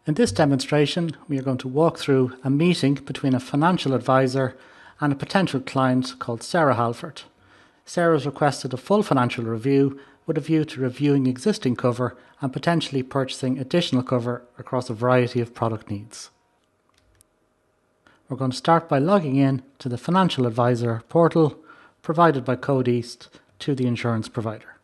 In this demonstration, we are going to walk through a meeting between a financial advisor and a potential client called Sarah Halford. Sarah has requested a full financial review with a view to reviewing existing cover and potentially purchasing additional cover across a variety of product needs. We're going to start by logging in to the financial advisor portal provided by CodeEast to the insurance provider.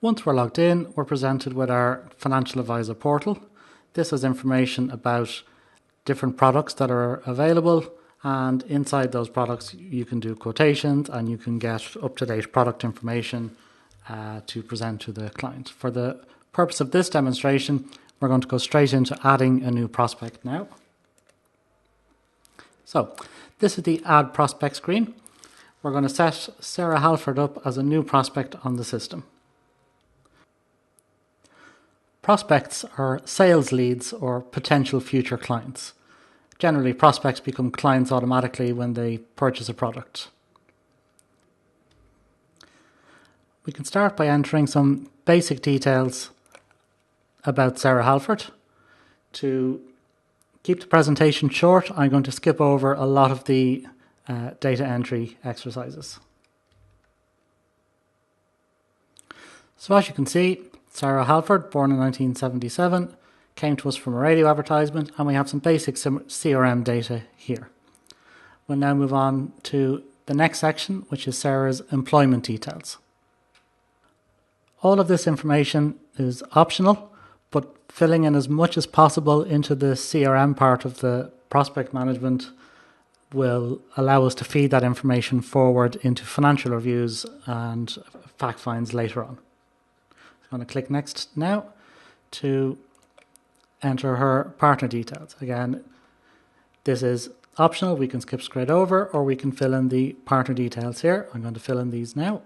Once we're logged in, we're presented with our financial advisor portal. This has information about different products that are available, and inside those products you can do quotations and you can get up-to-date product information to present to the client. For the purpose of this demonstration, we're going to go straight into adding a new prospect now. So this is the Add Prospect screen. We're going to set Sarah Halford up as a new prospect on the system. Prospects are sales leads or potential future clients. Generally, prospects become clients automatically when they purchase a product. We can start by entering some basic details about Sarah Halford. To keep the presentation short, I'm going to skip over a lot of the data entry exercises. So as you can see, Sarah Halford, born in 1977, came to us from a radio advertisement, and we have some basic CRM data here. We'll now move on to the next section, which is Sarah's employment details. All of this information is optional, but filling in as much as possible into the CRM part of the prospect management will allow us to feed that information forward into financial reviews and fact finds later on. I'm going to click Next now to enter her partner details. Again, this is optional. We can skip straight over, or we can fill in the partner details here. I'm going to fill in these now.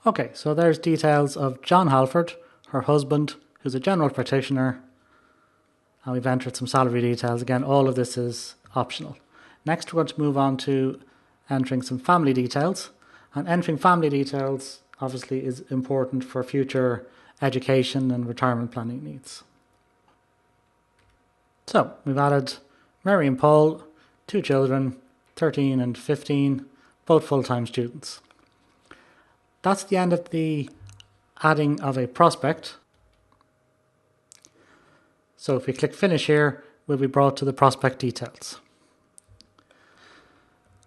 Okay, so there's details of John Halford, her husband, who's a general practitioner, and we've entered some salary details. Again, all of this is optional. Next, we're going to move on to entering some family details, and entering family details obviously is important for future education and retirement planning needs. So we've added Mary and Paul, 2 children, 13 and 15, both full-time students. That's the end of the adding of a prospect. So if we click Finish here, we'll be brought to the prospect details.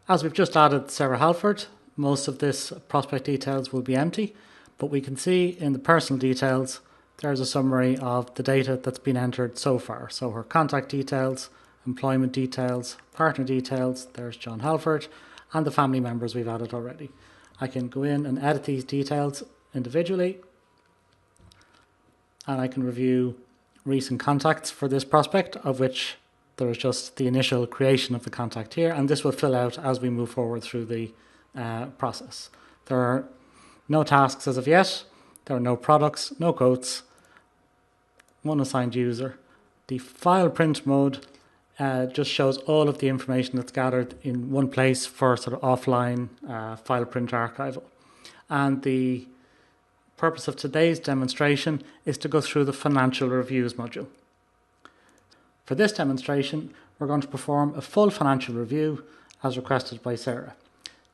As we've just added Sarah Halford, most of this prospect details will be empty, but we can see in the personal details there's a summary of the data that's been entered so far. So her contact details, employment details, partner details, there's John Halford, and the family members we've added already. I can go in and edit these details individually, and I can review recent contacts for this prospect, of which there is just the initial creation of the contact here, and this will fill out as we move forward through the process. There are no tasks as of yet. There are no products, no quotes, one assigned user. The file print mode just shows all of the information that's gathered in one place for sort of offline file print archival. And the purpose of today's demonstration is to go through the financial reviews module. For this demonstration, we're going to perform a full financial review as requested by Sarah.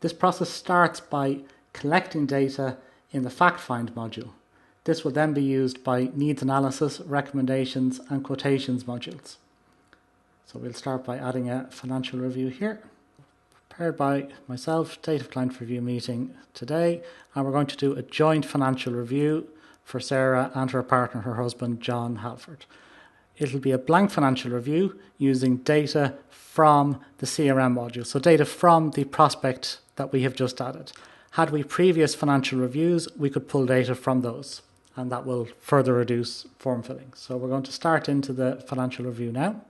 This process starts by collecting data in the Fact Find module. This will then be used by Needs Analysis, Recommendations and Quotations modules. So we'll start by adding a financial review here, prepared by myself, date of client review meeting today, and we're going to do a joint financial review for Sarah and her partner, her husband, John Halford. It'll be a blank financial review using data from the CRM module, so data from the prospect that we have just added. Had we previous financial reviews, we could pull data from those, and that will further reduce form filling. So we're going to start into the financial review now.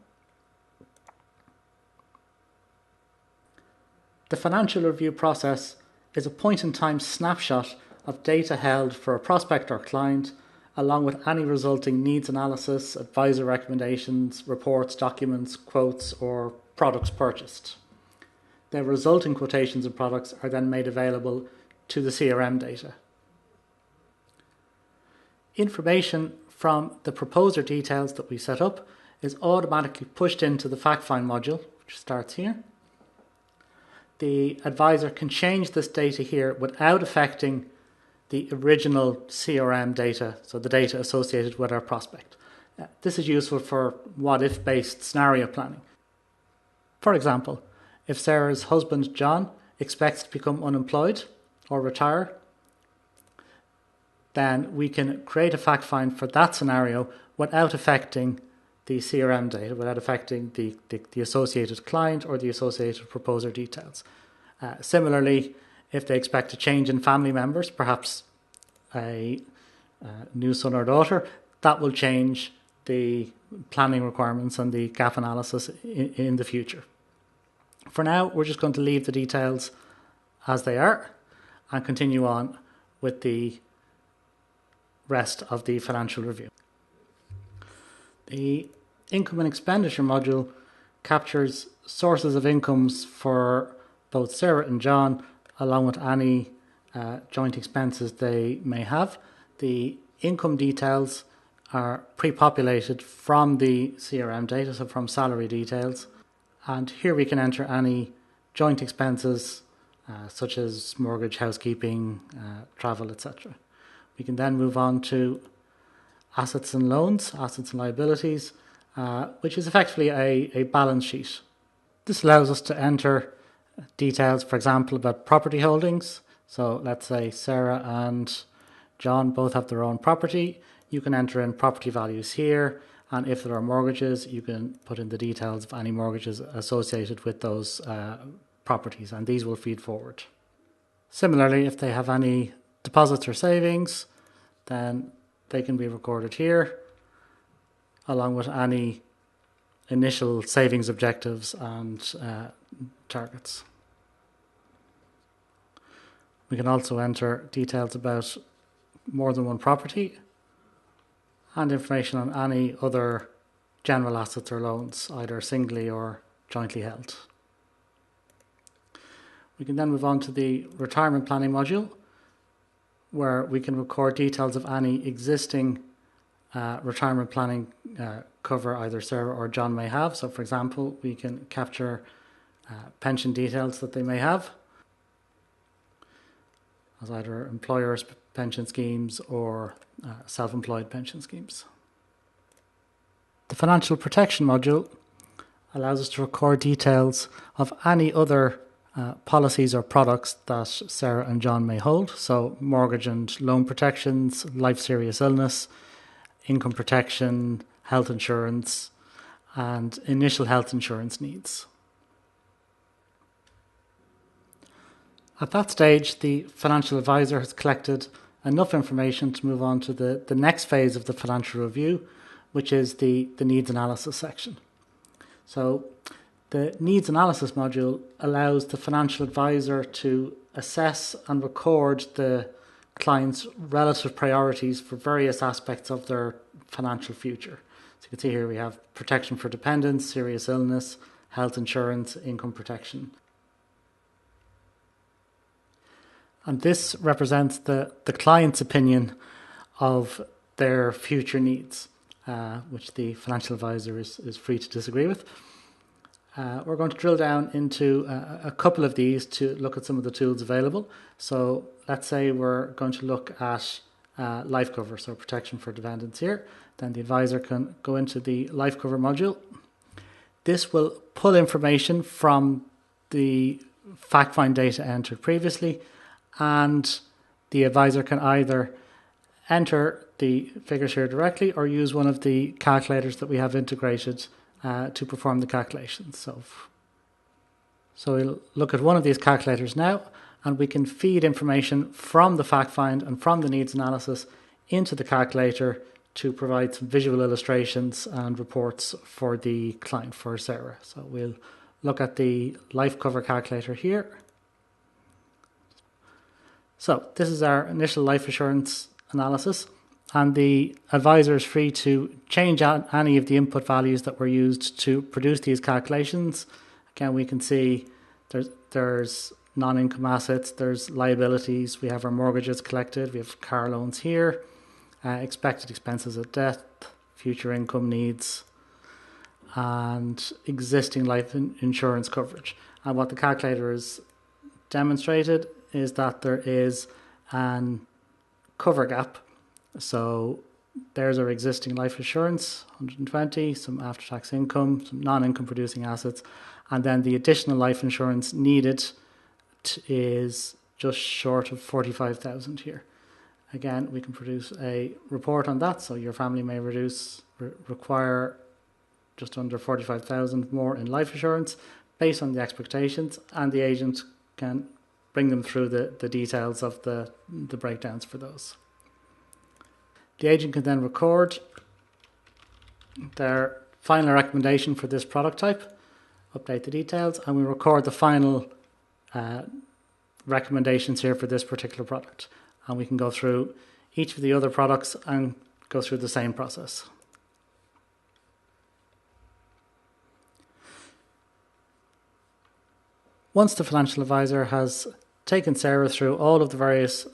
The financial review process is a point-in-time snapshot of data held for a prospect or client, along with any resulting needs analysis, advisor recommendations, reports, documents, quotes, or products purchased. The resulting quotations and products are then made available to the CRM data. information from the proposer details that we set up is automatically pushed into the fact find module, which starts here. The advisor can change this data here without affecting the original CRM data, so the data associated with our prospect. This is useful for what-if based scenario planning. For example, if Sarah's husband John expects to become unemployed or retire, then we can create a fact find for that scenario without affecting the CRM data, without affecting the associated client or the associated proposer details. Similarly, if they expect a change in family members, perhaps a new son or daughter, that will change the planning requirements and the gap analysis in the future. For now, we're just going to leave the details as they are and continue on with the rest of the financial review. The income and expenditure module captures sources of incomes for both Sarah and John, along with any joint expenses they may have. The income details are pre-populated from the CRM data, so from salary details. And here we can enter any joint expenses such as mortgage, housekeeping, travel, etc. We can then move on to assets and loans, assets and liabilities, which is effectively a balance sheet. This allows us to enter details, for example, about property holdings. So let's say Sarah and John both have their own property. You can enter in property values here, and if there are mortgages, you can put in the details of any mortgages associated with those properties, and these will feed forward. Similarly, if they have any deposits or savings, then they can be recorded here, along with any initial savings objectives and targets. We can also enter details about more than one property and information on any other general assets or loans, either singly or jointly held. We can then move on to the retirement planning module, where we can record details of any existing retirement planning cover either Sarah or John may have. So for example, we can capture pension details that they may have as either employers' pension schemes or self-employed pension schemes. The financial protection module allows us to record details of any other policies or products that Sarah and John may hold. So mortgage and loan protections, life serious illness, income protection, health insurance, and initial health insurance needs. At that stage, the financial advisor has collected enough information to move on to the next phase of the financial review, which is the needs analysis section. So the needs analysis module allows the financial advisor to assess and record the client's relative priorities for various aspects of their financial future. So you can see here we have protection for dependents, serious illness, health insurance, income protection. And this represents the client's opinion of their future needs, which the financial advisor is free to disagree with. We're going to drill down into a couple of these to look at some of the tools available. So let's say we're going to look at life cover, so protection for dependents here. Then the advisor can go into the life cover module. This will pull information from the fact find data entered previously, and the advisor can either enter the figures here directly or use one of the calculators that we have integrated to perform the calculations. So we'll look at one of these calculators now, and we can feed information from the fact find and from the needs analysis into the calculator to provide some visual illustrations and reports for the client, for Sarah. So we'll look at the life cover calculator here. So this is our initial life assurance analysis, and the advisor is free to change out any of the input values that were used to produce these calculations. Again, we can see there's non-income assets, there's liabilities, we have our mortgages collected, we have car loans here, expected expenses at death, future income needs, and existing life insurance coverage. And what the calculator has demonstrated is that there is an cover gap. So there's our existing life insurance, 120, some after-tax income, some non-income producing assets, and then the additional life insurance needed is just short of 45,000 here. Again, we can produce a report on that. So your family may require just under 45,000 more in life insurance based on the expectations, and the agent can bring them through the details of the breakdowns for those. The agent can then record their final recommendation for this product type, update the details, and we record the final recommendations here for this particular product. And we can go through each of the other products and go through the same process. Once the financial advisor has taken Sarah through all of the various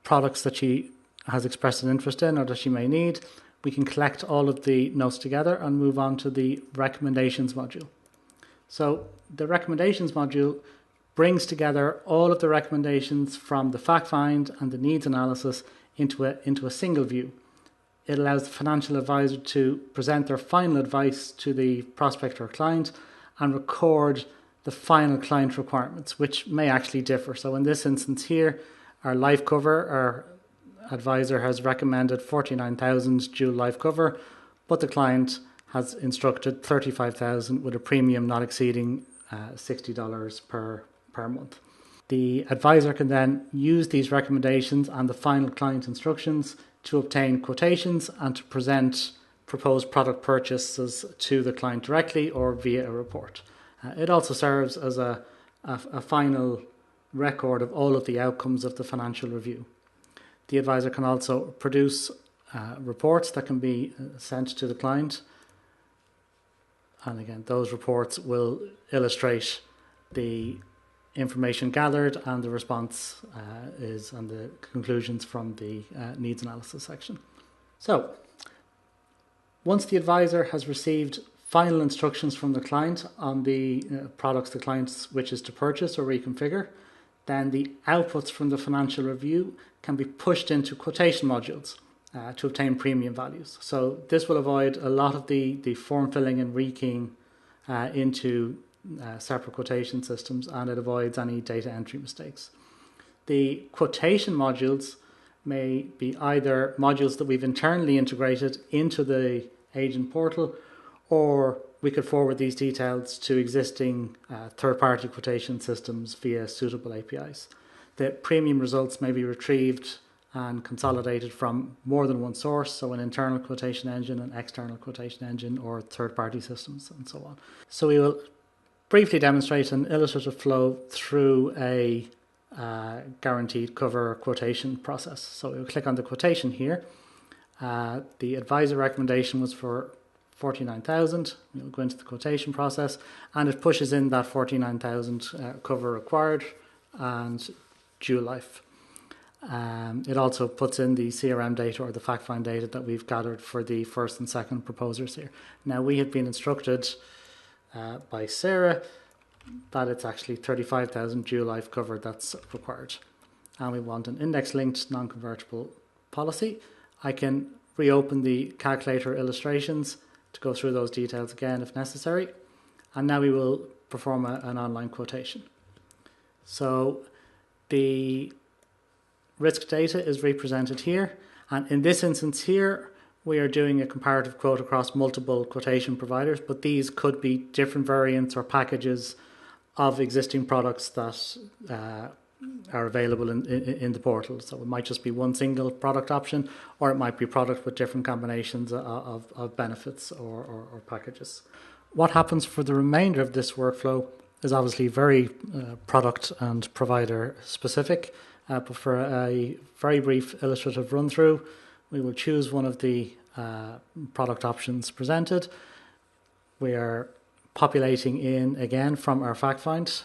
products that she has expressed an interest in or that she may need, we can collect all of the notes together and move on to the recommendations module. So the recommendations module brings together all of the recommendations from the fact find and the needs analysis into a single view. It allows the financial advisor to present their final advice to the prospect or client and record the final client requirements, which may actually differ. So in this instance here, our life cover, our advisor has recommended 49,000 dual life cover, but the client has instructed 35,000 with a premium not exceeding $60 per month. The advisor can then use these recommendations and the final client instructions to obtain quotations and to present proposed product purchases to the client directly or via a report. It also serves as a final record of all of the outcomes of the financial review. The advisor can also produce reports that can be sent to the client. And again, those reports will illustrate the information gathered and the response and the conclusions from the needs analysis section. So, once the advisor has received final instructions from the client on the products the client wishes to purchase or reconfigure, then the outputs from the financial review can be pushed into quotation modules to obtain premium values. So this will avoid a lot of the form filling and rekeying into separate quotation systems, and it avoids any data entry mistakes. The quotation modules may be either modules that we've internally integrated into the agent portal, or we could forward these details to existing third-party quotation systems via suitable APIs. The premium results may be retrieved and consolidated from more than one source, so an internal quotation engine, an external quotation engine, or third-party systems, and so on. So we will briefly demonstrate an illustrative flow through a guaranteed cover quotation process. So we'll click on the quotation here. The advisor recommendation was for 49,000. We'll go into the quotation process, and it pushes in that 49,000 cover required and dual life. It also puts in the CRM data or the fact find data that we've gathered for the first and second proposers here. Now, we had been instructed by Sarah that it's actually 35,000 dual life cover that's required, and we want an index linked non-convertible policy. I can reopen the calculator illustrations to go through those details again if necessary, and now we will perform an online quotation. So the risk data is represented here, and in this instance here we are doing a comparative quote across multiple quotation providers, but these could be different variants or packages of existing products that are available in the portal. So it might just be one single product option, or it might be product with different combinations of benefits or packages. What happens for the remainder of this workflow is obviously very product and provider specific, but for a very brief illustrative run through, we will choose one of the product options presented. We are populating in again from our fact find,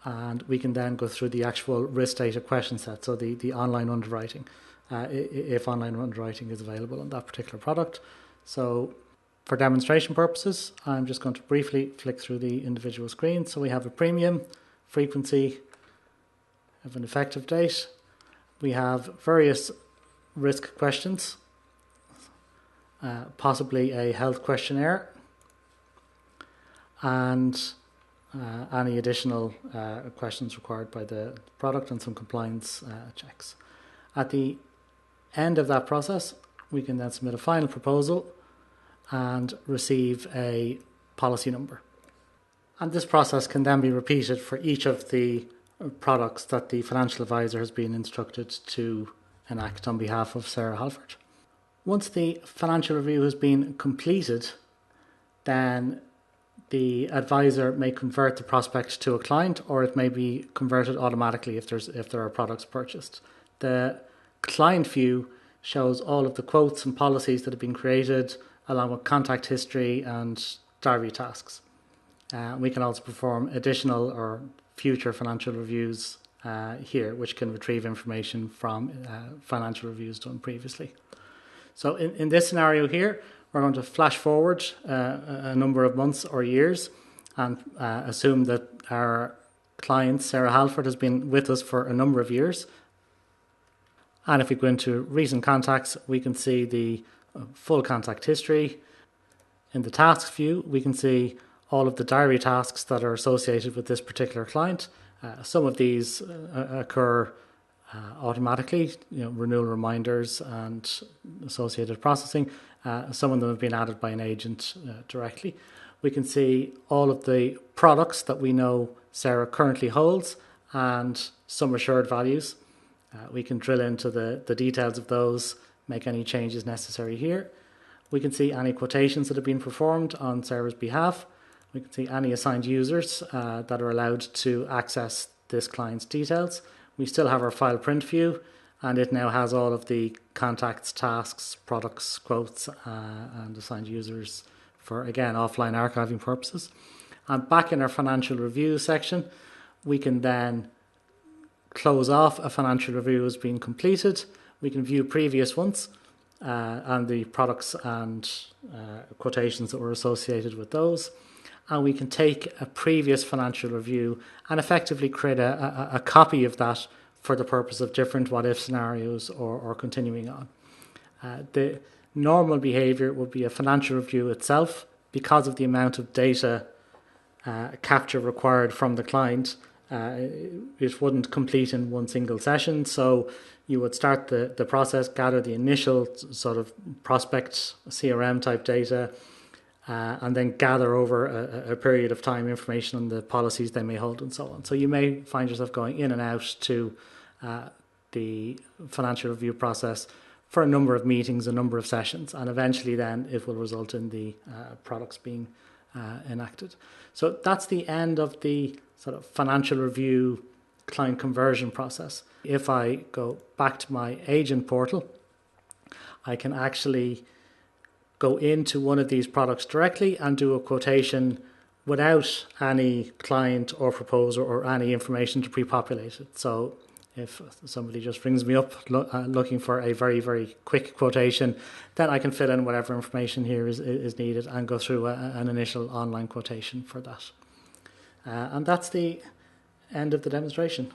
and we can then go through the actual risk data question set, so the online underwriting, if online underwriting is available on that particular product. So for demonstration purposes, I'm just going to briefly flick through the individual screens. So we have a premium, frequency, have an effective date. We have various risk questions, possibly a health questionnaire, and any additional questions required by the product and some compliance checks. At the end of that process, we can then submit a final proposal and receive a policy number. And this process can then be repeated for each of the products that the financial advisor has been instructed to enact on behalf of Sarah Halford. Once the financial review has been completed, then the advisor may convert the prospect to a client, or it may be converted automatically if there are products purchased. The client view shows all of the quotes and policies that have been created, along with contact history and diary tasks. We can also perform additional or future financial reviews here, which can retrieve information from financial reviews done previously. So in this scenario here, we're going to flash forward a number of months or years and assume that our client, Sarah Halford, has been with us for a number of years. And if we go into recent contacts, we can see the full contact history. In the tasks view, we can see all of the diary tasks that are associated with this particular client. Some of these occur automatically, renewal reminders and associated processing. Some of them have been added by an agent directly. We can see all of the products that we know Sarah currently holds and sum assured values. We can drill into the details of those, make any changes necessary here. We can see any quotations that have been performed on Sarah's behalf. We can see any assigned users that are allowed to access this client's details. We still have our file print view, and it now has all of the contacts, tasks, products, quotes, and assigned users for, again, offline archiving purposes. And back in our financial review section, we can then close off a financial review as being completed. We can view previous ones and the products and quotations that were associated with those. And we can take a previous financial review and effectively create a copy of that for the purpose of different what-if scenarios or continuing on. The normal behaviour would be a financial review itself, because of the amount of data capture required from the client. It wouldn't complete in one single session, so you would start the process, gather the initial sort of prospect CRM type data, and then gather over a period of time information on the policies they may hold and so on. So you may find yourself going in and out to the financial review process for a number of meetings, a number of sessions, and eventually then it will result in the products being enacted. So that's the end of the sort of financial review client conversion process. If I go back to my agent portal, I can actually go into one of these products directly and do a quotation without any client or proposer or any information to pre-populate it. So if somebody just rings me up looking for a very, very quick quotation, then I can fill in whatever information here is needed and go through an initial online quotation for that. And that's the end of the demonstration.